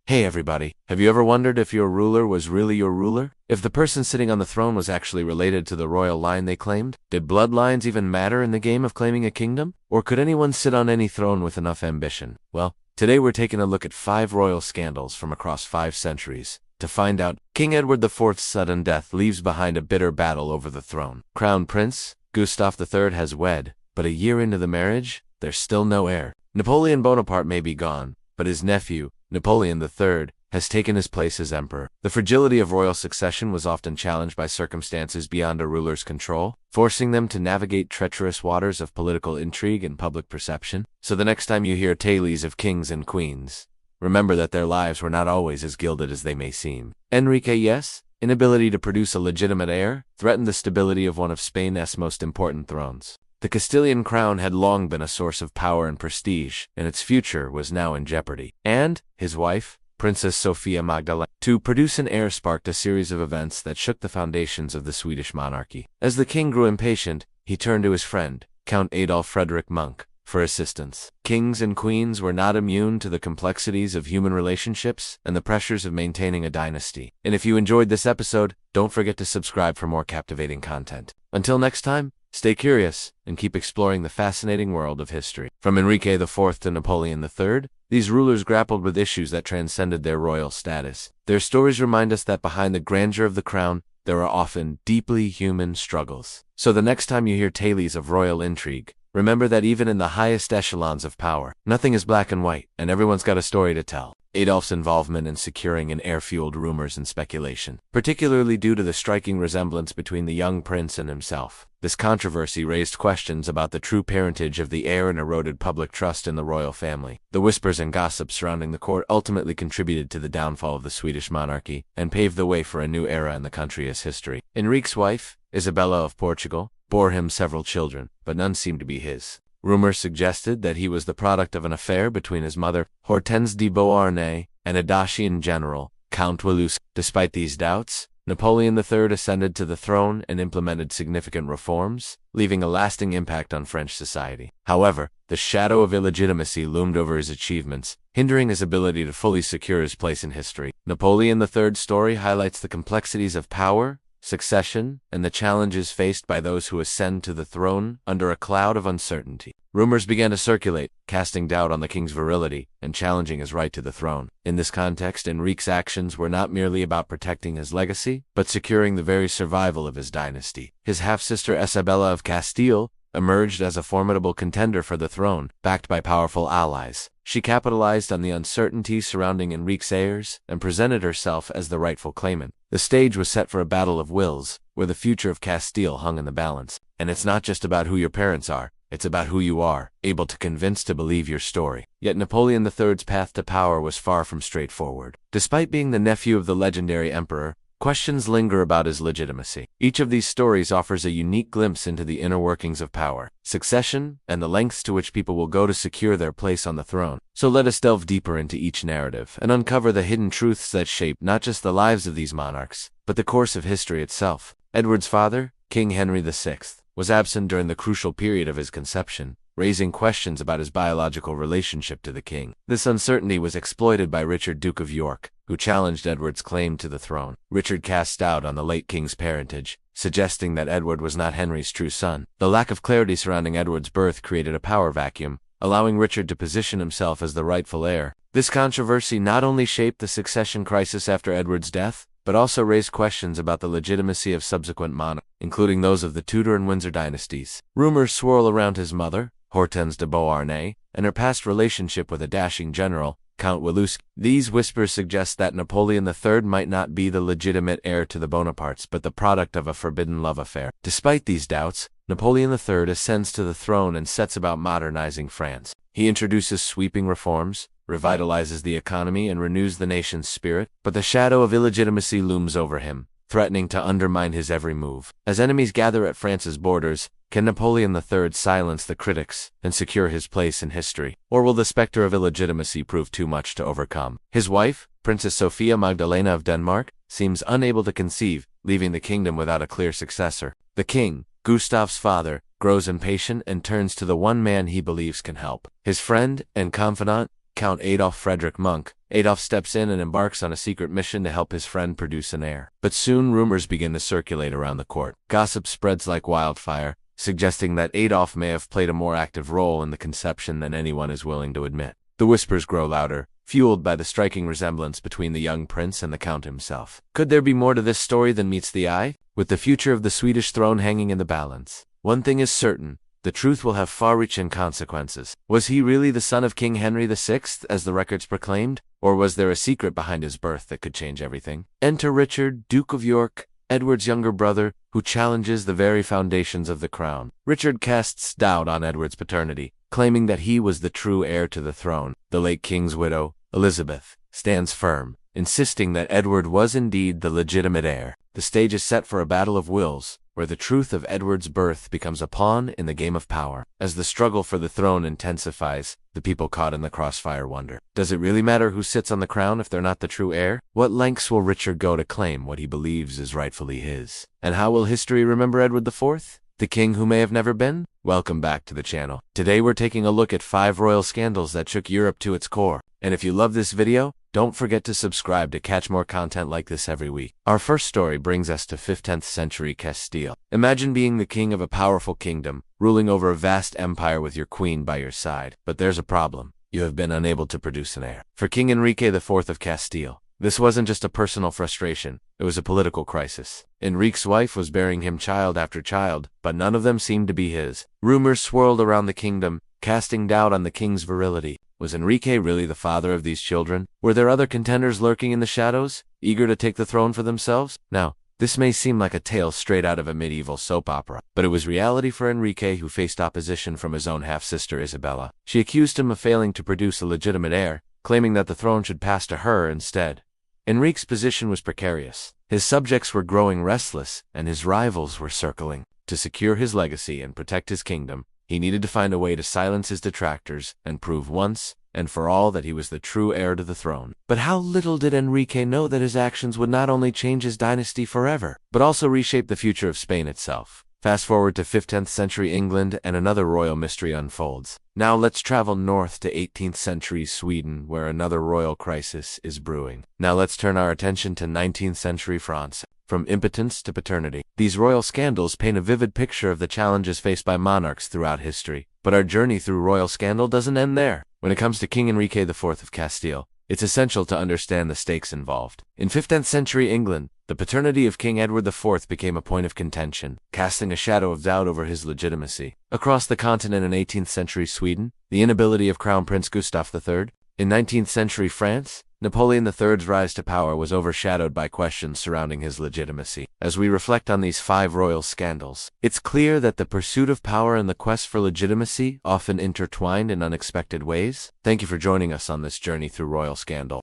Hey everybody, have you ever wondered if your ruler was really your ruler? If the person sitting on the throne was actually related to the royal line they claimed? Did bloodlines even matter in the game of claiming a kingdom? Or could anyone sit on any throne with enough ambition? Well, today we're taking a look at 5 royal scandals from across 5 centuries. To find out, King Edward IV's sudden death leaves behind a bitter battle over the throne. Crown Prince Gustav III has wed, but a year into the marriage, there's still no heir. Napoleon Bonaparte may be gone, but his nephew, Napoleon III, has taken his place as emperor. The fragility of royal succession was often challenged by circumstances beyond a ruler's control, forcing them to navigate treacherous waters of political intrigue and public perception. So the next time you hear tales of kings and queens, remember that their lives were not always as gilded as they may seem. Enrique's inability to produce a legitimate heir threatened the stability of one of Spain's most important thrones. The Castilian crown had long been a source of power and prestige, and its future was now in jeopardy. And his wife, Princess Sofia Magdalena, to produce an heir sparked a series of events that shook the foundations of the Swedish monarchy. As the king grew impatient, he turned to his friend, Count Adolf Frederick Monk, for assistance. Kings and queens were not immune to the complexities of human relationships and the pressures of maintaining a dynasty. And if you enjoyed this episode, don't forget to subscribe for more captivating content. Until next time, stay curious and keep exploring the fascinating world of history. From Enrique IV to Napoleon III, these rulers grappled with issues that transcended their royal status. Their stories remind us that behind the grandeur of the crown, there are often deeply human struggles. So the next time you hear tales of royal intrigue, remember that even in the highest echelons of power, nothing is black and white, and everyone's got a story to tell. Adolf's involvement in securing an heir fueled rumors and speculation, particularly due to the striking resemblance between the young prince and himself. This controversy raised questions about the true parentage of the heir and eroded public trust in the royal family. The whispers and gossip surrounding the court ultimately contributed to the downfall of the Swedish monarchy and paved the way for a new era in the country's history. Enrique's wife, Isabella of Portugal, bore him several children, but none seemed to be his. Rumors suggested that he was the product of an affair between his mother, Hortense de Beauharnais, and a Dacian general, Count Woluwe. Despite these doubts, Napoleon III ascended to the throne and implemented significant reforms, leaving a lasting impact on French society. However, the shadow of illegitimacy loomed over his achievements, hindering his ability to fully secure his place in history. Napoleon III's story highlights the complexities of power, succession, and the challenges faced by those who ascend to the throne under a cloud of uncertainty. Rumors began to circulate, casting doubt on the king's virility and challenging his right to the throne. In this context, Enrique's actions were not merely about protecting his legacy, but securing the very survival of his dynasty. His half-sister Isabella of Castile emerged as a formidable contender for the throne, backed by powerful allies. She capitalized on the uncertainty surrounding Enrique's heirs and presented herself as the rightful claimant. The stage was set for a battle of wills, where the future of Castile hung in the balance. And it's not just about who your parents are, it's about who you are, able to convince to believe your story. Yet Napoleon III's path to power was far from straightforward. Despite being the nephew of the legendary emperor, questions linger about his legitimacy. Each of these stories offers a unique glimpse into the inner workings of power, succession, and the lengths to which people will go to secure their place on the throne. So let us delve deeper into each narrative and uncover the hidden truths that shape not just the lives of these monarchs, but the course of history itself. Edward's father, King Henry VI, was absent during the crucial period of his conception, raising questions about his biological relationship to the king. This uncertainty was exploited by Richard, Duke of York, who challenged Edward's claim to the throne. Richard cast doubt on the late king's parentage, suggesting that Edward was not Henry's true son. The lack of clarity surrounding Edward's birth created a power vacuum, allowing Richard to position himself as the rightful heir. This controversy not only shaped the succession crisis after Edward's death, but also raised questions about the legitimacy of subsequent monarchs, including those of the Tudor and Windsor dynasties. Rumors swirl around his mother, Hortense de Beauharnais, and her past relationship with a dashing general, Count Woluwe. These whispers suggest that Napoleon III might not be the legitimate heir to the Bonapartes, but the product of a forbidden love affair. Despite these doubts, Napoleon III ascends to the throne and sets about modernizing France. He introduces sweeping reforms, revitalizes the economy, and renews the nation's spirit, but the shadow of illegitimacy looms over him, threatening to undermine his every move. As enemies gather at France's borders, can Napoleon III silence the critics and secure his place in history? Or will the specter of illegitimacy prove too much to overcome? His wife, Princess Sofia Magdalena of Denmark, seems unable to conceive, leaving the kingdom without a clear successor. The king, Gustav's father, grows impatient and turns to the one man he believes can help. His friend and confidant, Count Adolf Frederick Monk, Adolf steps in and embarks on a secret mission to help his friend produce an heir. But soon rumors begin to circulate around the court. Gossip spreads like wildfire, suggesting that Adolf may have played a more active role in the conception than anyone is willing to admit. The whispers grow louder, fueled by the striking resemblance between the young prince and the count himself. Could there be more to this story than meets the eye? With the future of the Swedish throne hanging in the balance, one thing is certain: the truth will have far-reaching consequences. Was he really the son of King Henry VI, as the records proclaimed? Or was there a secret behind his birth that could change everything? Enter Richard, Duke of York, Edward's younger brother, who challenges the very foundations of the crown. Richard casts doubt on Edward's paternity, claiming that he was the true heir to the throne. The late king's widow, Elizabeth, stands firm, insisting that Edward was indeed the legitimate heir. The stage is set for a battle of wills, where the truth of Edward's birth becomes a pawn in the game of power. As the struggle for the throne intensifies, the people caught in the crossfire wonder: does it really matter who sits on the crown if they're not the true heir? What lengths will Richard go to claim what he believes is rightfully his? And how will history remember Edward IV, the king who may have never been? Welcome back to the channel. Today we're taking a look at 5 royal scandals that shook Europe to its core. And if you love this video, don't forget to subscribe to catch more content like this every week. Our first story brings us to 15th century Castile. Imagine being the king of a powerful kingdom, ruling over a vast empire with your queen by your side. But there's a problem: you have been unable to produce an heir. For King Enrique IV of Castile, this wasn't just a personal frustration, it was a political crisis. Enrique's wife was bearing him child after child, but none of them seemed to be his. Rumors swirled around the kingdom, casting doubt on the king's virility. Was Enrique really the father of these children? Were there other contenders lurking in the shadows, eager to take the throne for themselves? Now, this may seem like a tale straight out of a medieval soap opera, but it was reality for Enrique, who faced opposition from his own half-sister Isabella. She accused him of failing to produce a legitimate heir, claiming that the throne should pass to her instead. Enrique's position was precarious. His subjects were growing restless, and his rivals were circling. To secure his legacy and protect his kingdom, he needed to find a way to silence his detractors and prove once and for all that he was the true heir to the throne. But how little did Enrique know that his actions would not only change his dynasty forever, but also reshape the future of Spain itself. Fast forward to 15th century England and another royal mystery unfolds. Now let's travel north to 18th century Sweden, where another royal crisis is brewing. Now let's turn our attention to 19th century France. From impotence to paternity, these royal scandals paint a vivid picture of the challenges faced by monarchs throughout history. But our journey through royal scandal doesn't end there. When it comes to King Enrique IV of Castile, it's essential to understand the stakes involved. In 15th century England, the paternity of King Edward IV became a point of contention, casting a shadow of doubt over his legitimacy. Across the continent in 18th century Sweden, the inability of Crown Prince Gustav III. In 19th century France, Napoleon III's rise to power was overshadowed by questions surrounding his legitimacy. As we reflect on these 5 royal scandals, it's clear that the pursuit of power and the quest for legitimacy often intertwined in unexpected ways. Thank you for joining us on this journey through royal scandal.